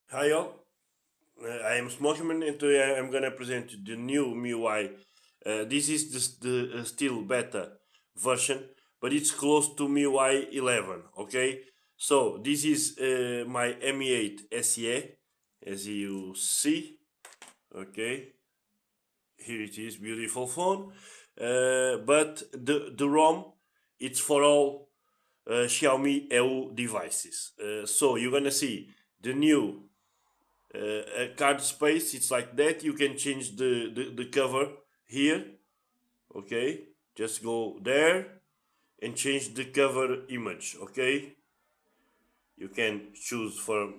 Hi all, I am Smokeman and today I'm gonna present you the new MIUI. This is the still beta version, but it's close to MIUI 11. Okay, so this is my Mi 8 SE, as you see. Okay, here it is, beautiful phone. But the ROM, it's for all Xiaomi EU devices. So you're gonna see the new a card space. It's like that. You can change the cover here. Okay, just go there and change the cover image. Okay, you can choose for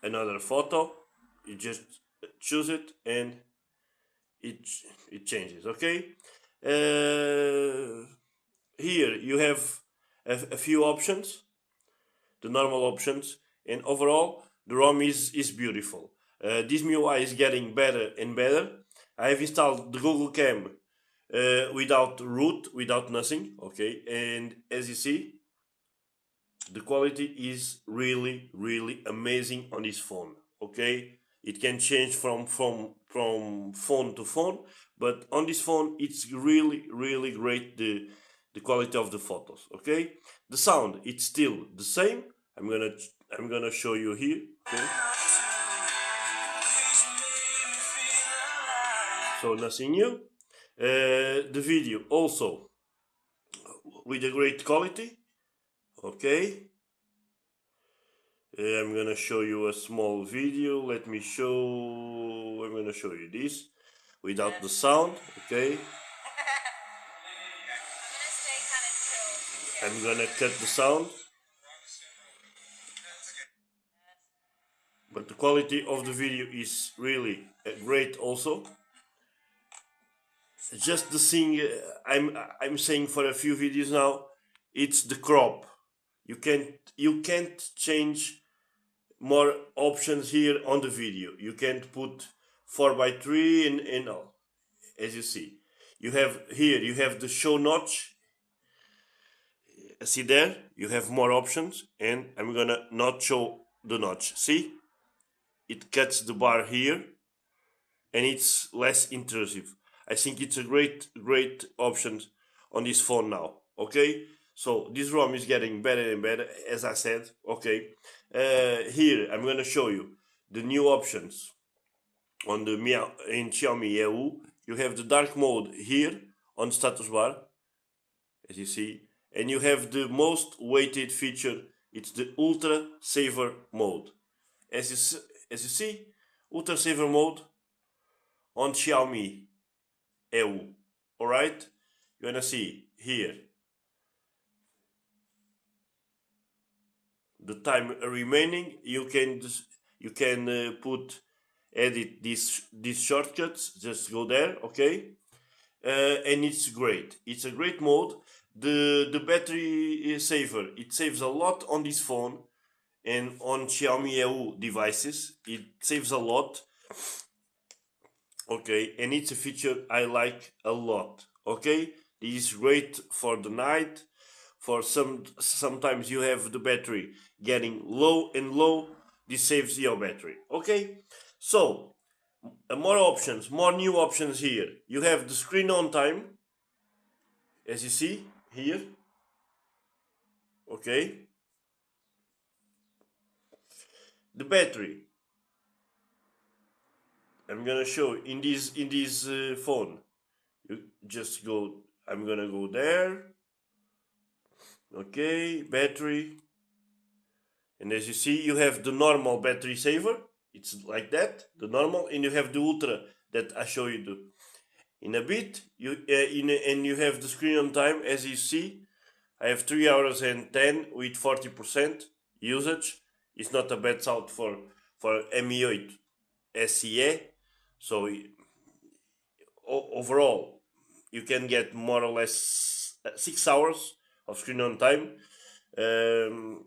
another photo. You just choose it and it it changes. Okay, uh, here you have a few options, the normal options, and overall the ROM is beautiful. This MIUI is getting better and better. I have installed the Google Cam without root, without nothing. Okay, and as you see, the quality is really amazing on this phone. Okay, it can change from phone to phone, but on this phone it's really great, the quality of the photos. Okay, the sound, it's still the same. I'm gonna show you here. Okay, so nothing new. The video also with a great quality. Okay, I'm gonna show you a small video. Let me show. I'm gonna show you this without the sound. Okay, I'm gonna cut the sound, but the quality of the video is really great. Also, just the thing I'm saying for a few videos now, it's the crop. You can't change more options here on the video. You can't put 4:3 and all. As you see, you have the show notch. See there, you have more options, and I'm gonna not show the notch. See, it cuts the bar here, and it's less intrusive. I think it's a great option on this phone now. Okay, so this ROM is getting better and better, as I said. Okay, here I'm gonna show you the new options on the in Xiaomi EU. You have the dark mode here on status bar, as you see, and you have the most weighted feature. It's the ultra saver mode. As you see, ultra saver mode on Xiaomi EU. All right, you're gonna see here the time remaining. You can put edit these shortcuts. Just go there. Okay, and it's great. It's a great mode. The battery saver, it saves a lot on this phone and on Xiaomi EU devices. It saves a lot. Okay, and it's a feature I like a lot. Okay, this is great for the night. For sometimes you have the battery getting low and low. This saves your battery. Okay, so more options, more new options here. You have the screen on time, as you see here. Okay, the battery, I'm gonna show in this phone. You just go. I'm gonna go there. Okay, battery, and as you see, you have the normal battery saver. It's like that, the normal, and you have the ultra that I show you in a bit. And you have the screen on time, as you see. I have 3 hours and 10 with 40% usage. It's not a bad sound for Mi 8 SE. So overall, you can get more or less 6 hours of screen on time, um,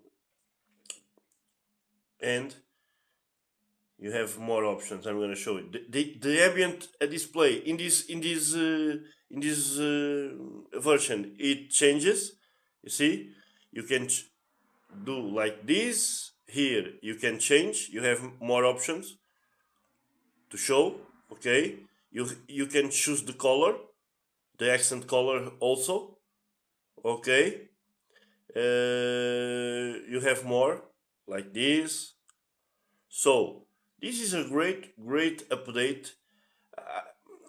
and you have more options. I'm going to show you the ambient display in this version. It changes. You see, you can do like this here you can change. You have more options to show. Okay, you can choose the color, the accent color also. Okay, you have more like this. So this is a great update.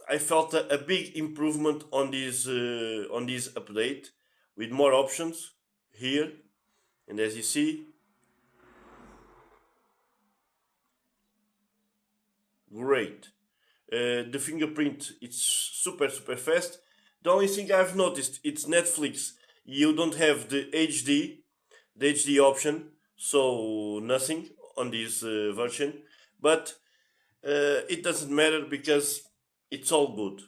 I felt a big improvement on this update with more options here, and as you see, great. The fingerprint it's super fast. The only thing I've noticed it's Netflix. You don't have the HD option, so nothing on this version. But it doesn't matter because it's all good.